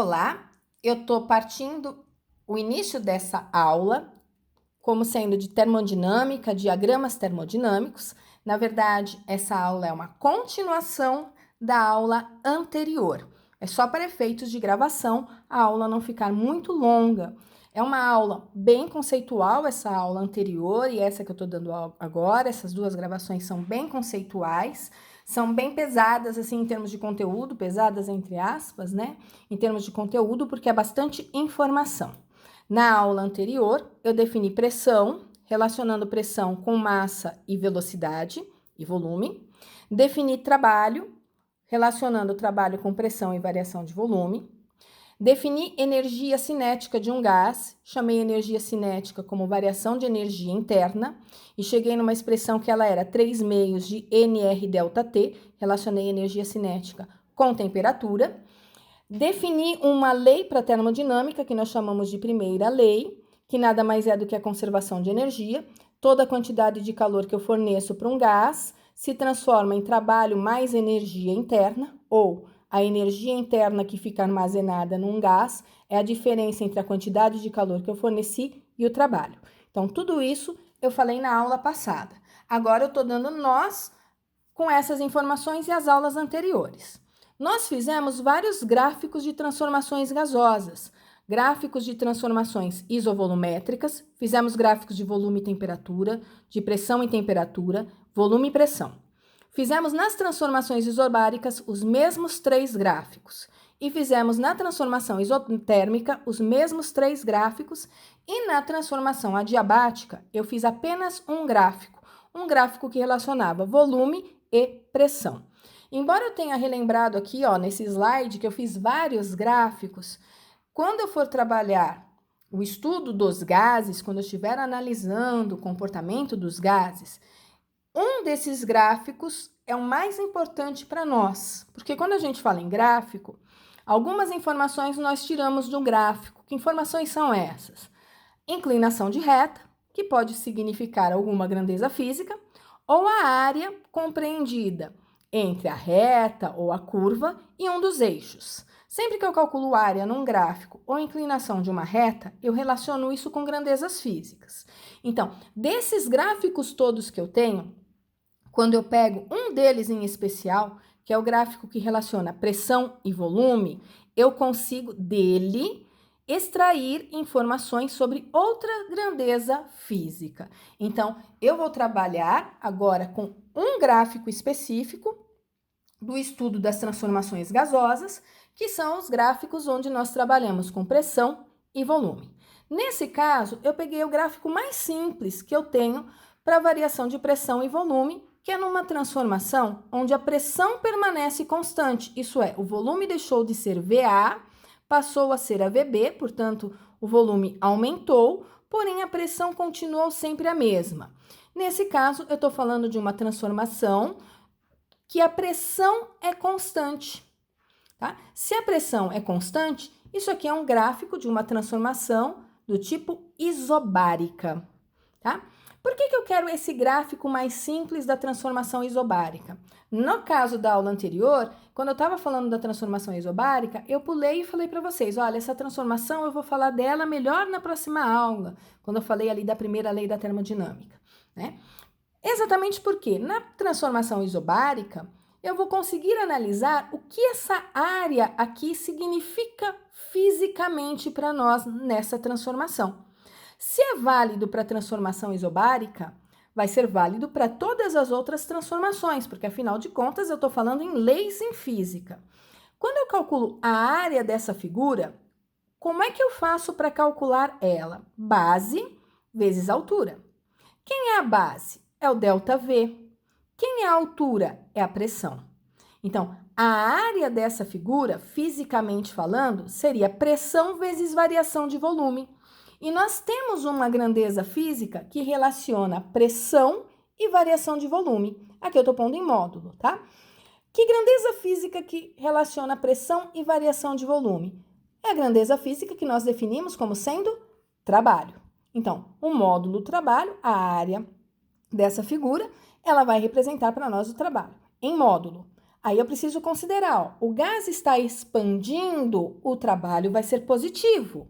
Olá, eu estou partindo o início dessa aula como sendo de termodinâmica, diagramas termodinâmicos. Na verdade, essa aula é uma continuação da aula anterior. É só para efeitos de gravação, a aula não ficar muito longa. É uma aula bem conceitual, essa aula anterior e essa que eu estou dando agora. Essas duas gravações são bem conceituais, são bem pesadas, assim, em termos de conteúdo, pesadas entre aspas, né? Em termos de conteúdo, porque é bastante informação. Na aula anterior, eu defini pressão, relacionando pressão com massa e velocidade e volume. Defini trabalho, relacionando trabalho com pressão e variação de volume. Defini energia cinética de um gás, chamei energia cinética como variação de energia interna e cheguei numa expressão que ela era 3 meios de nr delta T, relacionei energia cinética com temperatura. Defini uma lei para termodinâmica, que nós chamamos de primeira lei, que nada mais é do que a conservação de energia. Toda a quantidade de calor que eu forneço para um gás se transforma em trabalho mais energia interna, ou a energia interna que fica armazenada num gás é a diferença entre a quantidade de calor que eu forneci e o trabalho. Então, tudo isso eu falei na aula passada. Agora eu estou dando nós com essas informações e as aulas anteriores. Nós fizemos vários gráficos de transformações gasosas, gráficos de transformações isovolumétricas, fizemos gráficos de volume e temperatura, de pressão e temperatura, volume e pressão. Fizemos nas transformações isobáricas os mesmos 3 gráficos e fizemos na transformação isotérmica os mesmos 3 gráficos e na transformação adiabática eu fiz apenas um gráfico que relacionava volume e pressão. Embora eu tenha relembrado aqui, nesse slide, que eu fiz vários gráficos, quando eu for trabalhar o estudo dos gases, quando eu estiver analisando o comportamento dos gases, um desses gráficos é o mais importante para nós, porque quando a gente fala em gráfico, algumas informações nós tiramos de um gráfico. Que informações são essas? Inclinação de reta, que pode significar alguma grandeza física, ou a área compreendida entre a reta ou a curva e um dos eixos. Sempre que eu calculo área num gráfico ou inclinação de uma reta, eu relaciono isso com grandezas físicas. Então, desses gráficos todos que eu tenho, quando eu pego um deles em especial, que é o gráfico que relaciona pressão e volume, eu consigo dele extrair informações sobre outra grandeza física. Então, eu vou trabalhar agora com um gráfico específico do estudo das transformações gasosas, que são os gráficos onde nós trabalhamos com pressão e volume. Nesse caso, eu peguei o gráfico mais simples que eu tenho para variação de pressão e volume, que é numa transformação onde a pressão permanece constante, isso é, o volume deixou de ser VA, passou a ser a VB, portanto, o volume aumentou, porém a pressão continuou sempre a mesma. Nesse caso, eu estou falando de uma transformação que a pressão é constante, tá? Se a pressão é constante, isso aqui é um gráfico de uma transformação do tipo isobárica, tá? Por que eu quero esse gráfico mais simples da transformação isobárica? No caso da aula anterior, quando eu estava falando da transformação isobárica, eu pulei e falei para vocês, olha, essa transformação eu vou falar dela melhor na próxima aula, quando eu falei ali da primeira lei da termodinâmica, né? Exatamente porque na transformação isobárica, eu vou conseguir analisar o que essa área aqui significa fisicamente para nós nessa transformação. Se é válido para a transformação isobárica, vai ser válido para todas as outras transformações, porque afinal de contas eu estou falando em leis em física. Quando eu calculo a área dessa figura, como é que eu faço para calcular ela? Base vezes altura. Quem é a base? É o ΔV. Quem é a altura? É a pressão. Então, a área dessa figura, fisicamente falando, seria pressão vezes variação de volume. E nós temos uma grandeza física que relaciona pressão e variação de volume. Aqui eu estou pondo em módulo, tá? Que grandeza física que relaciona pressão e variação de volume? É a grandeza física que nós definimos como sendo trabalho. Então, o módulo trabalho, a área dessa figura, ela vai representar para nós o trabalho. Em módulo, Aí eu preciso considerar, ó, o gás está expandindo, o trabalho vai ser positivo.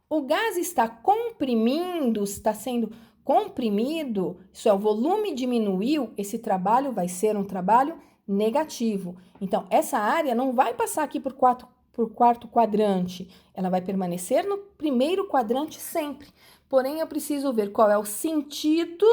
O gás está comprimindo, está sendo comprimido, isso é, o volume diminuiu, esse trabalho vai ser um trabalho negativo. Então, essa área não vai passar aqui por quarto quadrante, ela vai permanecer no primeiro quadrante sempre. Porém, eu preciso ver qual é o sentido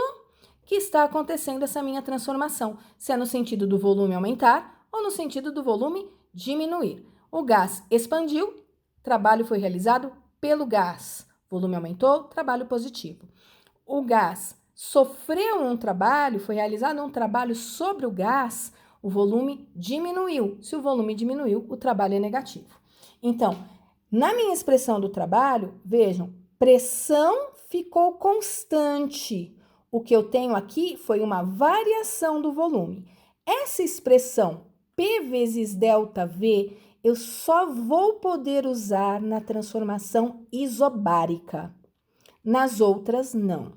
que está acontecendo essa minha transformação, se é no sentido do volume aumentar ou no sentido do volume diminuir. O gás expandiu, trabalho foi realizado pelo gás. Volume aumentou, trabalho positivo. O gás sofreu um trabalho, foi realizado um trabalho sobre o gás, o volume diminuiu. Se o volume diminuiu, o trabalho é negativo. Então, na minha expressão do trabalho, vejam, pressão ficou constante. O que eu tenho aqui foi uma variação do volume. Essa expressão P vezes ΔV eu só vou poder usar na transformação isobárica. Nas outras, não,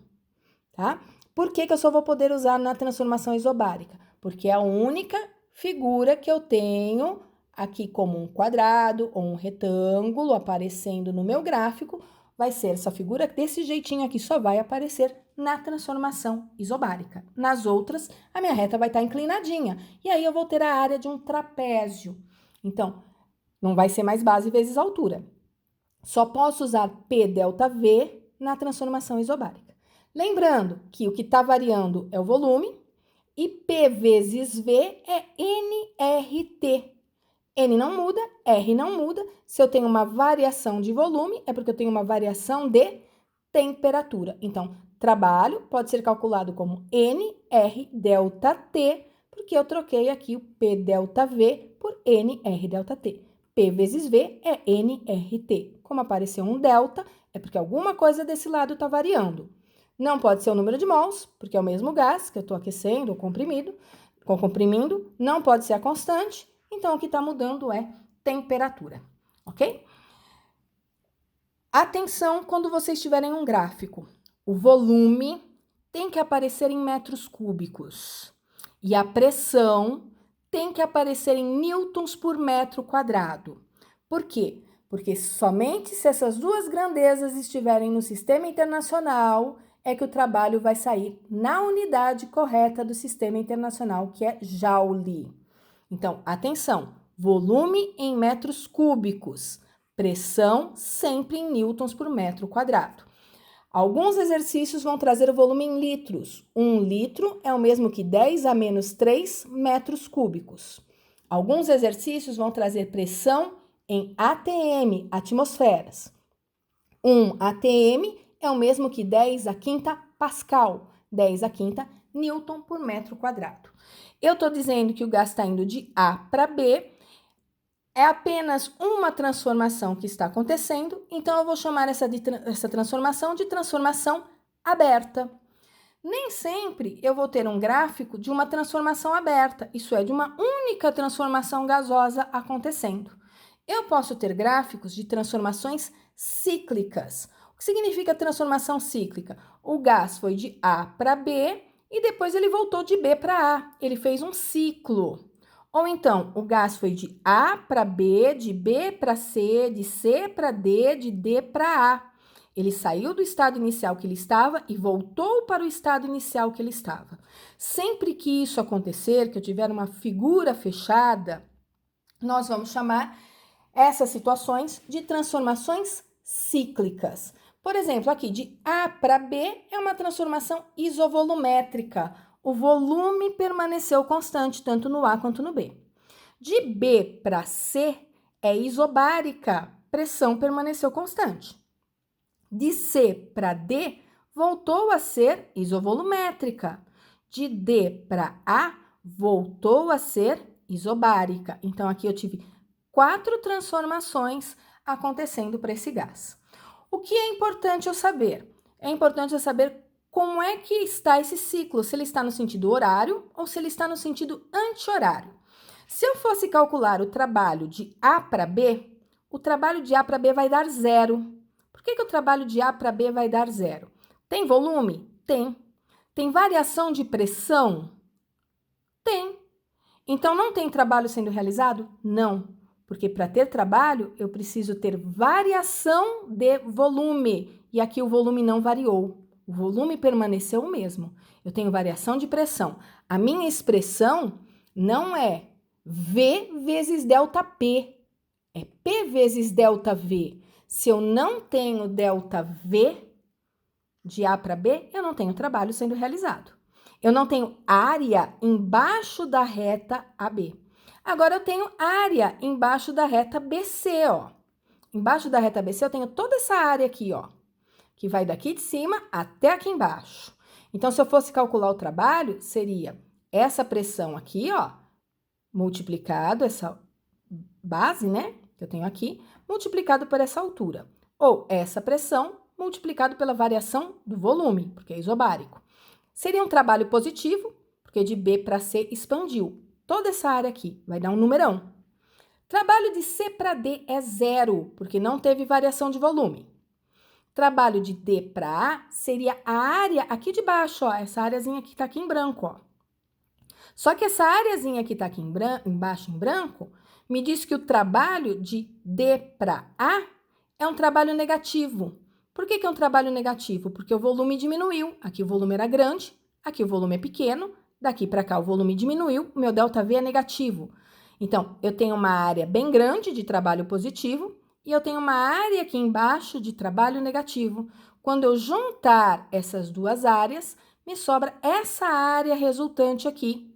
tá? Por que eu só vou poder usar na transformação isobárica? Porque é a única figura que eu tenho aqui como um quadrado ou um retângulo aparecendo no meu gráfico, vai ser essa figura desse jeitinho aqui, só vai aparecer na transformação isobárica. Nas outras, a minha reta vai estar inclinadinha, e aí eu vou ter a área de um trapézio. Então, não vai ser mais base vezes altura. Só posso usar P ΔV na transformação isobárica. Lembrando que o que está variando é o volume e P vezes V é nRT. N não muda, R não muda. Se eu tenho uma variação de volume, é porque eu tenho uma variação de temperatura. Então, trabalho pode ser calculado como NR ΔT, porque eu troquei aqui o P ΔV por NR ΔT. P vezes V é nRT. Como apareceu um delta, é porque alguma coisa desse lado está variando. Não pode ser o número de mols, porque é o mesmo gás que eu estou aquecendo ou comprimindo. Não pode ser a constante, então o que está mudando é temperatura, ok? Atenção quando vocês tiverem um gráfico. O volume tem que aparecer em metros cúbicos e a pressão tem que aparecer em newtons por metro quadrado. Por quê? Porque somente se essas duas grandezas estiverem no sistema internacional é que o trabalho vai sair na unidade correta do sistema internacional, que é Joule. Então, atenção, volume em metros cúbicos, pressão sempre em newtons por metro quadrado. Alguns exercícios vão trazer o volume em litros. 1 litro é o mesmo que 10 a menos 3 metros cúbicos. Alguns exercícios vão trazer pressão em ATM, atmosferas. 1 ATM é o mesmo que 10 a quinta pascal, 10 a quinta newton por metro quadrado. Eu estou dizendo que o gás está indo de A para B, é apenas uma transformação que está acontecendo, então eu vou chamar essa transformação de transformação aberta. Nem sempre eu vou ter um gráfico de uma transformação aberta, isso é, de uma única transformação gasosa acontecendo. Eu posso ter gráficos de transformações cíclicas. O que significa transformação cíclica? O gás foi de A para B e depois ele voltou de B para A. Ele fez um ciclo. Ou então, o gás foi de A para B, de B para C, de C para D, de D para A. Ele saiu do estado inicial que ele estava e voltou para o estado inicial que ele estava. Sempre que isso acontecer, que eu tiver uma figura fechada, nós vamos chamar essas situações de transformações cíclicas. Por exemplo, aqui de A para B é uma transformação isovolumétrica. O volume permaneceu constante tanto no A quanto no B. De B para C é isobárica, pressão permaneceu constante. De C para D voltou a ser isovolumétrica. De D para A voltou a ser isobárica. Então aqui eu tive 4 transformações acontecendo para esse gás. O que é importante eu saber? É importante eu saber como é que está esse ciclo, se ele está no sentido horário ou se ele está no sentido anti-horário. Se eu fosse calcular o trabalho de A para B, o trabalho de A para B vai dar 0. Por que o trabalho de A para B vai dar 0? Tem volume? Tem. Tem variação de pressão? Tem. Então, não tem trabalho sendo realizado? Não, porque para ter trabalho, eu preciso ter variação de volume, e aqui o volume não variou, o volume permaneceu o mesmo. Eu tenho variação de pressão. A minha expressão não é V vezes ΔP, é P vezes ΔV. Se eu não tenho ΔV de A para B, eu não tenho trabalho sendo realizado. Eu não tenho área embaixo da reta AB. Agora, eu tenho área embaixo da reta BC, ó. Embaixo da reta BC, eu tenho toda essa área aqui, ó, que vai daqui de cima até aqui embaixo. Então, se eu fosse calcular o trabalho, seria essa pressão aqui, ó, multiplicado, essa base, né, que eu tenho aqui, multiplicado por essa altura. Ou essa pressão multiplicado pela variação do volume, porque é isobárico. Seria um trabalho positivo, porque de B para C expandiu. Toda essa área aqui vai dar um numerão. Trabalho de C para D é zero, porque não teve variação de volume. Trabalho de D para A seria a área aqui de baixo, ó, essa áreazinha que está aqui em branco, ó. Só que essa áreazinha que está aqui embaixo em branco me diz que o trabalho de D para A é um trabalho negativo. Por que é um trabalho negativo? Porque o volume diminuiu. Aqui o volume era grande, aqui o volume é pequeno, daqui para cá o volume diminuiu, o meu ΔV é negativo. Então, eu tenho uma área bem grande de trabalho positivo e eu tenho uma área aqui embaixo de trabalho negativo. Quando eu juntar essas duas áreas, me sobra essa área resultante aqui.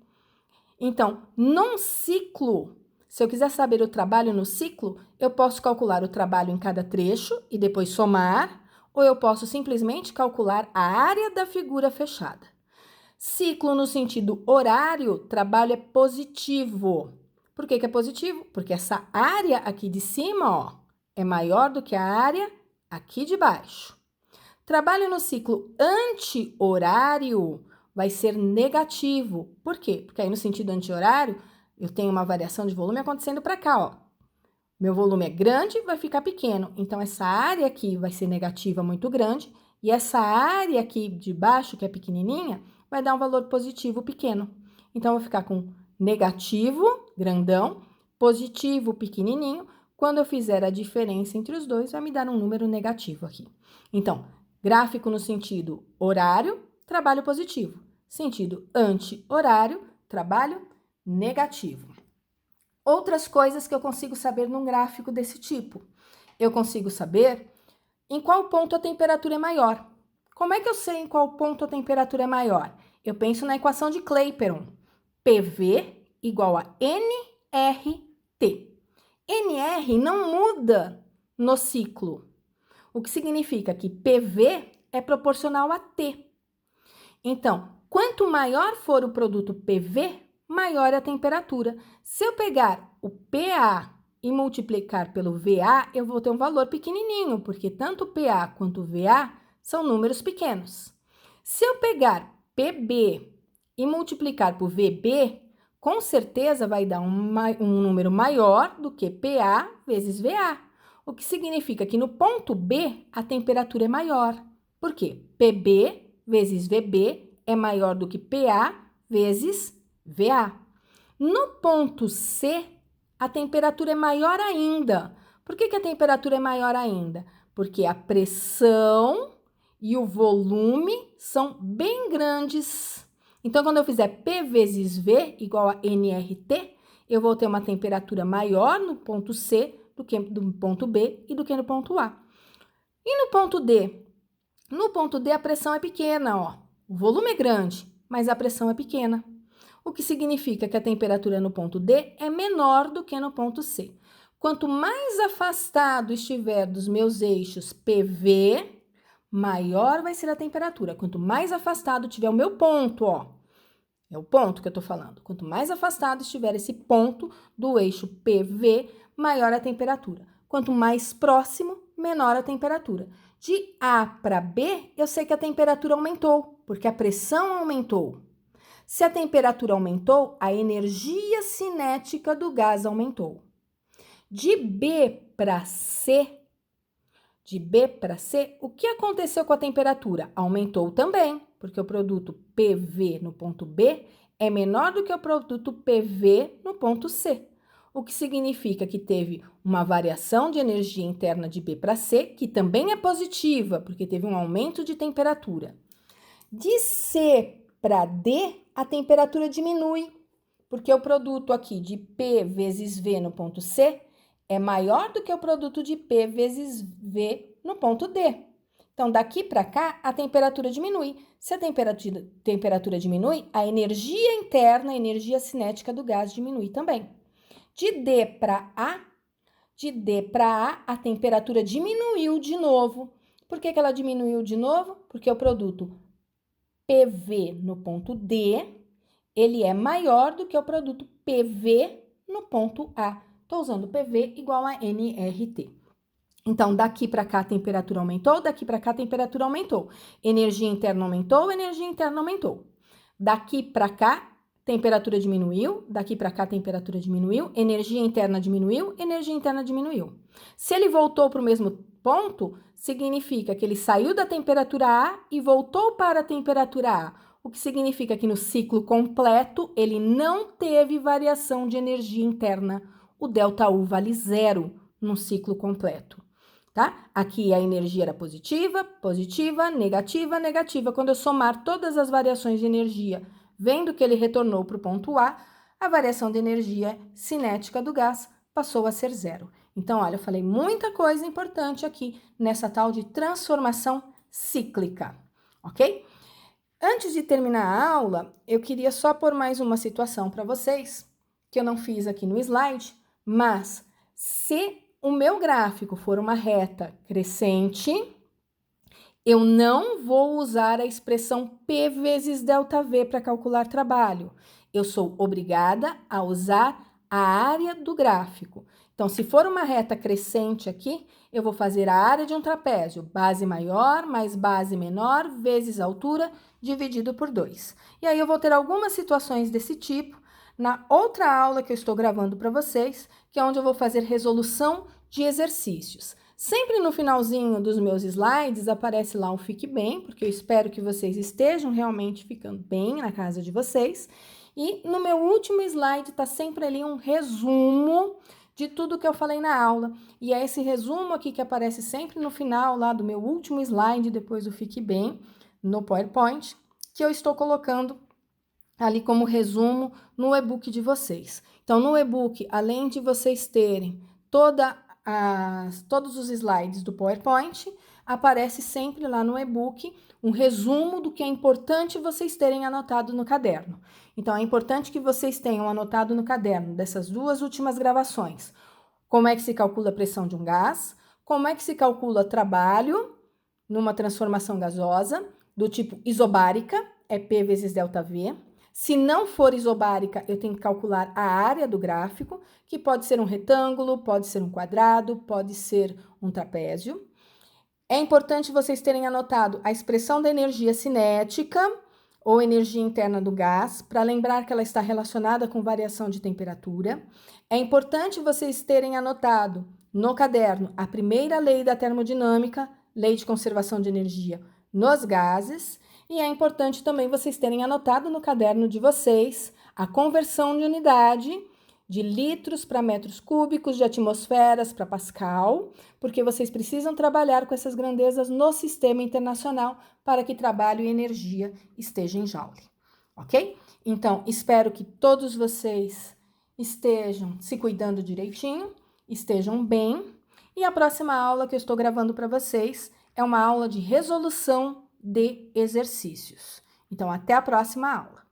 Então, num ciclo, se eu quiser saber o trabalho no ciclo, eu posso calcular o trabalho em cada trecho e depois somar, ou eu posso simplesmente calcular a área da figura fechada. Ciclo no sentido horário, trabalho é positivo. Por que é positivo? Porque essa área aqui de cima, ó, é maior do que a área aqui de baixo. Trabalho no ciclo anti-horário vai ser negativo. Por quê? Porque aí no sentido anti-horário, eu tenho uma variação de volume acontecendo para cá, ó. Meu volume é grande, vai ficar pequeno. Então, essa área aqui vai ser negativa muito grande. E essa área aqui de baixo, que é pequenininha, vai dar um valor positivo pequeno. Então, eu vou ficar com negativo, grandão, positivo, pequenininho. Quando eu fizer a diferença entre os dois, vai me dar um número negativo aqui. Então, gráfico no sentido horário, trabalho positivo. Sentido anti-horário, trabalho negativo. Outras coisas que eu consigo saber num gráfico desse tipo. Eu consigo saber em qual ponto a temperatura é maior. Como é que eu sei em qual ponto a temperatura é maior? Eu penso na equação de Clapeyron. PV igual a nRT. nR não muda no ciclo, o que significa que PV é proporcional a T. Então, quanto maior for o produto PV, maior é a temperatura. Se eu pegar o PA e multiplicar pelo VA, eu vou ter um valor pequenininho, porque tanto PA quanto VA são números pequenos. Se eu pegar PB e multiplicar por VB, com certeza vai dar um número maior do que PA vezes VA, o que significa que no ponto B a temperatura é maior. Por quê? PB vezes VB é maior do que PA vezes VA. No ponto C, a temperatura é maior ainda. Por que a temperatura é maior ainda? Porque a pressão e o volume são bem grandes. Então, quando eu fizer P vezes V igual a nRT, eu vou ter uma temperatura maior no ponto C do que no ponto B e do que no ponto A. E no ponto D? No ponto D, a pressão é pequena, ó. O volume é grande, mas a pressão é pequena. O que significa que a temperatura no ponto D é menor do que no ponto C. Quanto mais afastado estiver dos meus eixos PV, maior vai ser a temperatura. Quanto mais afastado tiver o meu ponto, ó. É o ponto que eu tô falando. Quanto mais afastado estiver esse ponto do eixo PV, maior a temperatura. Quanto mais próximo, menor a temperatura. De A para B, eu sei que a temperatura aumentou, porque a pressão aumentou. Se a temperatura aumentou, a energia cinética do gás aumentou. De B para C, o que aconteceu com a temperatura? Aumentou também, porque o produto PV no ponto B é menor do que o produto PV no ponto C, o que significa que teve uma variação de energia interna de B para C, que também é positiva, porque teve um aumento de temperatura. De C para D, a temperatura diminui, porque o produto aqui de P vezes V no ponto C é maior do que o produto de P vezes V no ponto D. Então, daqui para cá, a temperatura diminui. Se a temperatura diminui, a energia interna, a energia cinética do gás diminui também. De D para A, a temperatura diminuiu de novo. Por que ela diminuiu de novo? Porque o produto PV no ponto D, ele é maior do que o produto PV no ponto A. Estou usando PV igual a nRT. Então, daqui para cá a temperatura aumentou, daqui para cá a temperatura aumentou. Energia interna aumentou, energia interna aumentou. Daqui para cá, temperatura diminuiu, daqui para cá a temperatura diminuiu, energia interna diminuiu, energia interna diminuiu. Se ele voltou para o mesmo ponto, significa que ele saiu da temperatura A e voltou para a temperatura A, o que significa que no ciclo completo ele não teve variação de energia interna. O ΔU vale zero no ciclo completo. Tá? Aqui a energia era positiva, positiva, negativa, negativa. Quando eu somar todas as variações de energia, vendo que ele retornou para o ponto A variação de energia cinética do gás passou a ser zero. Então, olha, eu falei muita coisa importante aqui nessa tal de transformação cíclica, ok? Antes de terminar a aula, eu queria só pôr mais uma situação para vocês, que eu não fiz aqui no slide, mas se o meu gráfico for uma reta crescente, eu não vou usar a expressão P vezes ΔV para calcular trabalho. Eu sou obrigada a usar a área do gráfico. Então, se for uma reta crescente aqui, eu vou fazer a área de um trapézio, base maior mais base menor vezes altura dividido por 2. E aí eu vou ter algumas situações desse tipo na outra aula que eu estou gravando para vocês, que é onde eu vou fazer resolução de exercícios. Sempre no finalzinho dos meus slides aparece lá um Fique Bem, porque eu espero que vocês estejam realmente ficando bem na casa de vocês. E no meu último slide está sempre ali um resumo de tudo que eu falei na aula. E é esse resumo aqui que aparece sempre no final lá do meu último slide, depois do Fique Bem, no PowerPoint, que eu estou colocando ali como resumo no e-book de vocês. Então, no e-book, além de vocês terem todos os slides do PowerPoint, aparece sempre lá no e-book um resumo do que é importante vocês terem anotado no caderno. Então, é importante que vocês tenham anotado no caderno dessas duas últimas gravações. Como é que se calcula a pressão de um gás, como é que se calcula trabalho numa transformação gasosa, do tipo isobárica, é P vezes ΔV. Se não for isobárica, eu tenho que calcular a área do gráfico, que pode ser um retângulo, pode ser um quadrado, pode ser um trapézio. É importante vocês terem anotado a expressão da energia cinética ou energia interna do gás, para lembrar que ela está relacionada com variação de temperatura. É importante vocês terem anotado no caderno a primeira lei da termodinâmica, lei de conservação de energia nos gases. E é importante também vocês terem anotado no caderno de vocês a conversão de unidade de litros para metros cúbicos, de atmosferas para Pascal, porque vocês precisam trabalhar com essas grandezas no sistema internacional para que trabalho e energia estejam em joule, ok? Então, espero que todos vocês estejam se cuidando direitinho, estejam bem, e a próxima aula que eu estou gravando para vocês é uma aula de resolução de exercícios. Então, até a próxima aula.